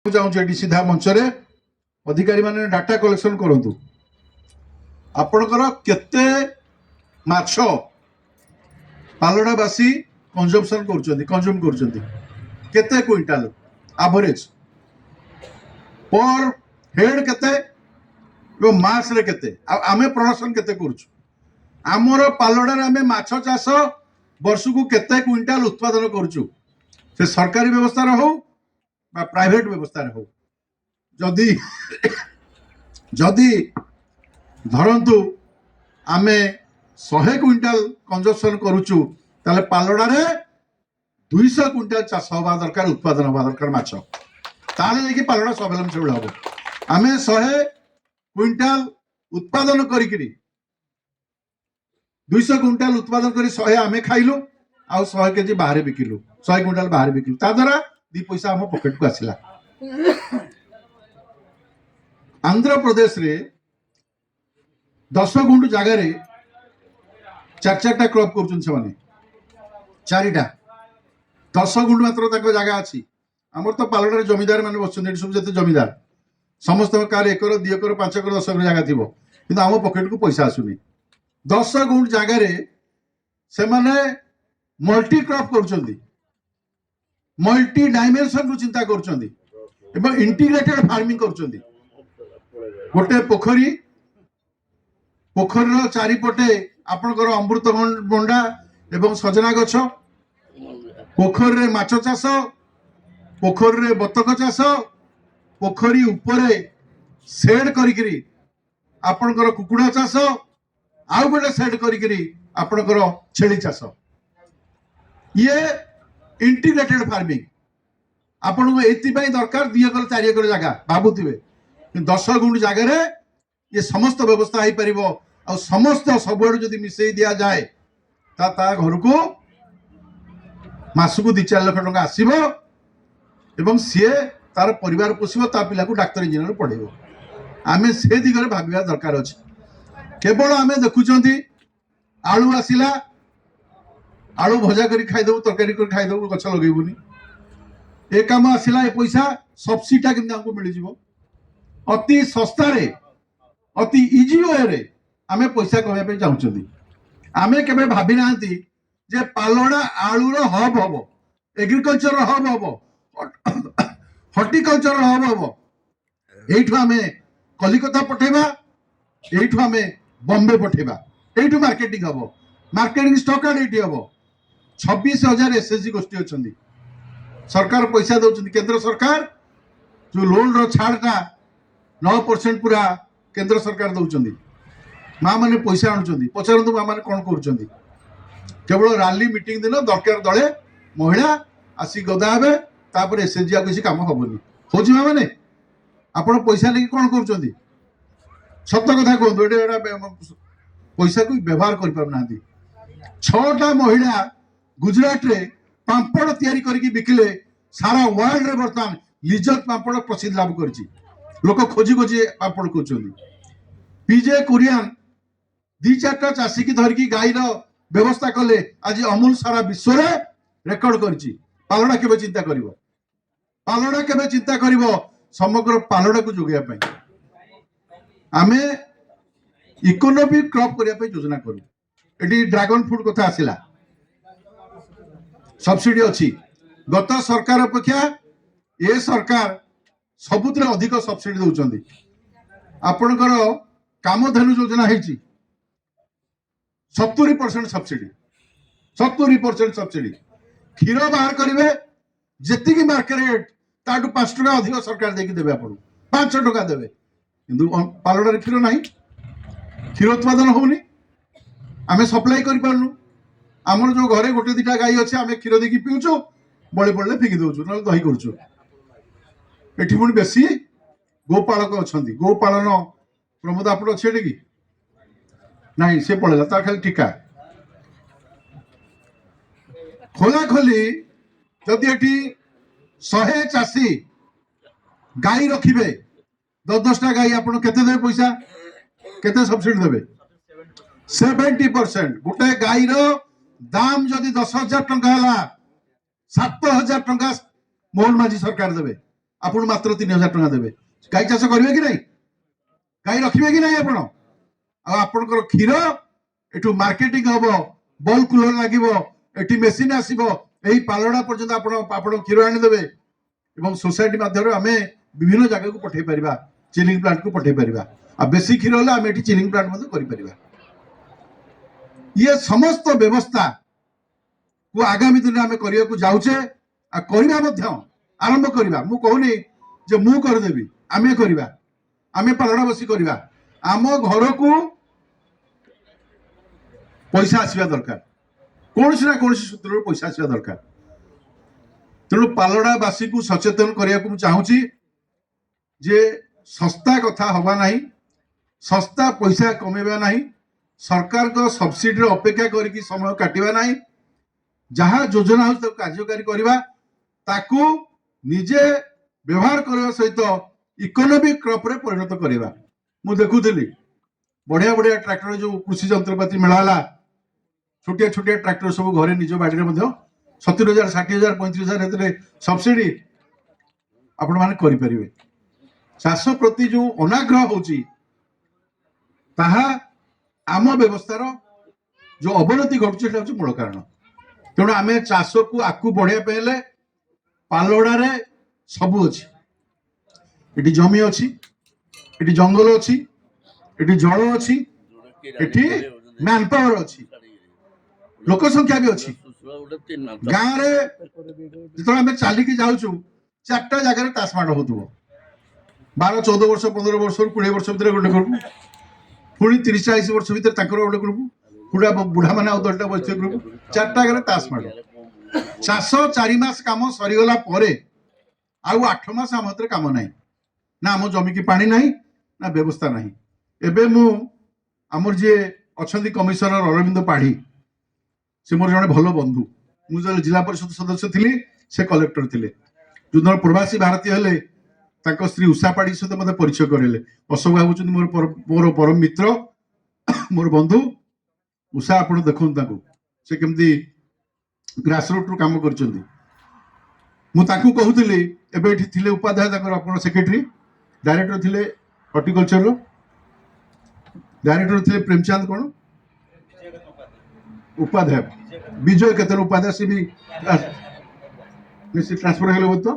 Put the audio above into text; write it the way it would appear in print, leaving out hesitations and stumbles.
चाहूँ सीधा मंच अधिकारी माने डाटा कलेक्शन करंतु आपणकर केते माछ पालड़ावासी कंजम्पशन कंज्यूम कर केते क्विंटाल एवरेज पर हेड केते मास रे केते आमे प्रोडक्शन केते करूछु आमर पालड़ा रे आमे माछ चाष वर्ष को केते क्विंटाल उत्पादन करूछु से सरकारी व्यवस्था रे हो बा प्राइवेट व्यवस्था रे हो जदि जदि धरंतु आमे 100 क्विंटाल कंजम्पशन करूछु ताले पालड़ा रे 200 क्विंटाल चाष हवा दरकार उत्पादन हवा दरकार माछ ताले लेकि पालड़ा स्वावलंबनशील हबो आमे 100 क्विंटाल उत्पादन करिकरी 200 क्विंटाल उत्पादन करी 100 आमे खाइलु आ 100 केजी बाहर बिकिलु 100 क्विंटाल बाहर बिकिलु ता द्वारा 2 पैसा हम पॉकेट को आसिला। आंध्र प्रदेश रे 10 गुंड जगह रे 4-4टा क्रॉप करछन से माने 4टा 10 गुंड मात्र तक जगह अछि हमर तो पालड़ा रे जमीदार माने बसछन सब जते जमीदार समस्त कार 1 एकर 2 एकर 5 एकर 10 एकर जगह थिबो किंतु हम पॉकेट को पैसा आसुनी 10 गुंड जगह रे से माने मल्टी क्रॉप करछन मल्टी डायमेंशन को चिंता करछन एवं इंटीग्रेटेड फार्मिंग करछन गोटे पोखरी पोखर चारिपटे आपणकर अमृतभंडा एवं सजना गछ पोखर रे माछ चाष पोखर रे बतक चाष पोखरी उपरे सेड करिकरी आपणकर कुकुड़ा चाष आउ गोटे सेड करिकरी आपणकर छेली चाष ये इंटीग्रेटेड फार्मिंग आपण को एथि दरकार 2 एकर 4 एकर जगह भाबुथिबे 10 गुंड जगह रे ये समस्त व्यवस्था हो पार आ समस्त सबुआड़ जदि मिसई दिया जाए ता घर को मासक 2-4 लाख टका आसीबो एवं सी तार परिवार पोषिबो ता पिला को डाक्टर इंजीनियर पढ़ेबो आमे से दिगरे भाबिबा दरकार अछि केवल आमे देखुचंती आलू आसिला आलू भजा करी खाई देबो तरकारी करी खाई देबो गछ लगेबुनी ए काम आसिला ए पैसा सब्सिडी केमते हमको मिल जिवो अति सस्ता रे अति इजी वे रे आमे पैसा कमाय पे चाहउछंती आमे केबे भाबी नांती जे पालड़ा आलू रो हब हबो एग्रीकल्चर रो हब हबो हॉर्टिकल्चर रो हब हबो एठु आमे कलिकता पठेबा एठु आमे बॉम्बे पठेबा एठु मार्केटिंग हबो मार्केटिंग स्टॉक एठी हबो 26,000 एसएसजी गोष्ठी अछंती सरकार पैसा दउछंती केंद्र सरकार जो लोन रो छाड़टा 9% पूरा केंद्र सरकार दउछंती माँ माने पैसा आणुछंती पचारंतु माँ माने कोन करूछंती केवल रैली मीटिंग दिन दरकार दले महिला आसी गदा हेबे तापर एसएसजी आ किसी काम हबनी होजी माँ माने आपण पैसा लेके कोन करूछंती सत्य कथा कहंतु एटा पैसा को व्यवहार करि पार नांती 6टा महिला गुजरात रे पांपड़ तैयारी करके बिकले सारा वर्ल्ड रे बर्तमान लिज्जत पांपड़ प्रसिद्ध लाभ करछि लोक खोजी खोजी पांपड़ कोचंदी पीजे कुरियन 2-4टा चासी की धरकी गाई रो व्यवस्था कले आज अमूल सारा विश्व रे रेकॉर्ड करछि पालड़ा केबे चिंता करिवो समग्र पालड़ा को जोगिया पई आमे इकोनॉमिक क्रॉप करिया पे योजना करू एटी ड्रैगन फ्रूट कथा आसिला सब्सिडी अछि गत सरकार अपेक्षा ए सरकार सबुतरे अधिक सब्सिडी दउचंदी आपणकर कामधेनु योजना हेची 70% सब्सिडी 70% सब्सिडी क्षीर बाहर करिवे जेति की मार्केट रेट ताटू 5 टका अधिक सरकार देकी देबे आपन 5 टका देबे किंतु पालड़ा रे क्षीर नाही क्षीर उत्पादन होनी आमे सप्लाई करि पारनु आमर जो घरे गोटे 2टा गाई अछि आमे क्षीर देखि पिउछु बळे बळे फेंकी दउछु न दही करछु एठी पुनी बेसी गोपालक अछंती गोपालन प्रमोद आपण अछि कि नहीं से पळेला ता खाली टिका खोला खोली जदि एठी 100 चासी गाई रखिबे 10-10टा गाई आपण केते देबे पैसा केते सब्सिडी देबे 70% गोटे गाई रो दाम जदि 10,000 टंका हला 7,000 टंका मोहन माझी सरकार देबे आपन मात्र 3000 टका देबे गाई चाष करिवे कि नहीं गाई रखिबे कि नहीं आपण आपनकर क्षीर एठू मार्केटिंग हबो बल्क कूलर लागिबो एठी मेसिन आसीबो एही पालड़ा पर्यंत आपण क्षीर आनी देबे एवं सोसाइटी माध्यम आमे विभिन्न जगह को पठे परिबा चिलिंग प्लांट को पठे परिबा आ बेसी क्षीर होला आमे एठी चिलिंग प्लांट मध्ये करि परिबा ये समस्त व्यवस्था को आगामी दिन आमे करिया को जाउछे आ करिबा मध्ये आरंभ करिबा मु कहूनी जे मु कर देबी आमे करिबा आमे पालड़ा बसी करिबा आम घर को पैसा आसवा दरकार कौन ना कौन सूत्र पैसा आसवा दरकार तेणु पालड़ावासी को सचेतन करने को चाहूँगी जे सस्ता कथा हवा नहीं सस्ता पैसा कमेबा नहीं सरकार को सब्सिडी अपेक्षा करके समय काटिबा नहीं जहाँ योजना हो कार्यकारी करवा ताकू निजे व्यवहार करने सहित इकोनॉमिक क्रॉप रे परिणत करवा मु देखुली बढ़िया बढ़िया ट्रैक्टर जो कृषि जंत्रपाति मिलाला छोटिया छोटिया ट्रैक्टर सब घरे निज बाड़ी में 70,000 60,000 35,000 सब्सिडी आपण माने करि परिबे चाष प्रति जो अनाग्रह होची ताहा आम व्यवस्थार जो अवनति घटुची सेटा होची मूल कारण तेणु आमे चाष को आकु बढ़िया पहले पालड़ा रे सबु अछि एटी जमी अछि एटी जंगल अछि एटी जल अछि एटी मैन पावर अछि लोक संख्या भी अछि गाँव रे जितने आम चलिकी जाऊँ 4टा जगह टास्माट होथुव 12-14 वर्ष 15 वर्ष 20 वर्ष भर गोटे ग्रुप पुणी 30-40 वर्ष भर गोटे ग्रुप बुढ़ा बुढ़ा मैंने 10टा बस ग्रुप 4टा जगह टास्माट चाष 4 मास काम सरीगला आउ 8 मास आम हाथ काम ना ना आम जमी की पानी ना ना व्यवस्था ना एबे मु आमर जे अच्छा कमिशनर अरविंद पाढ़ी से मोर जड़े भल बंधु मुझे जिला परिषद सदस्य थी से कलेक्टर थे जो प्रवासी भारतीय हेले स्त्री उषा पाढ़ी सहित मत परिचय करेले अशोक बाबू मोर परम मित्र मोर बंधु उषा आप देखते से केमती ग्रासरूट रू काम कर कहूली एवं उपाध्याय सेक्रेटरी डायरेक्टर थे हॉर्टिकल्चर डायरेक्टर थे प्रेमचंद कौन उपाध्याय विजय केतन उपाध्याय से भी ट्रांसफर हो तो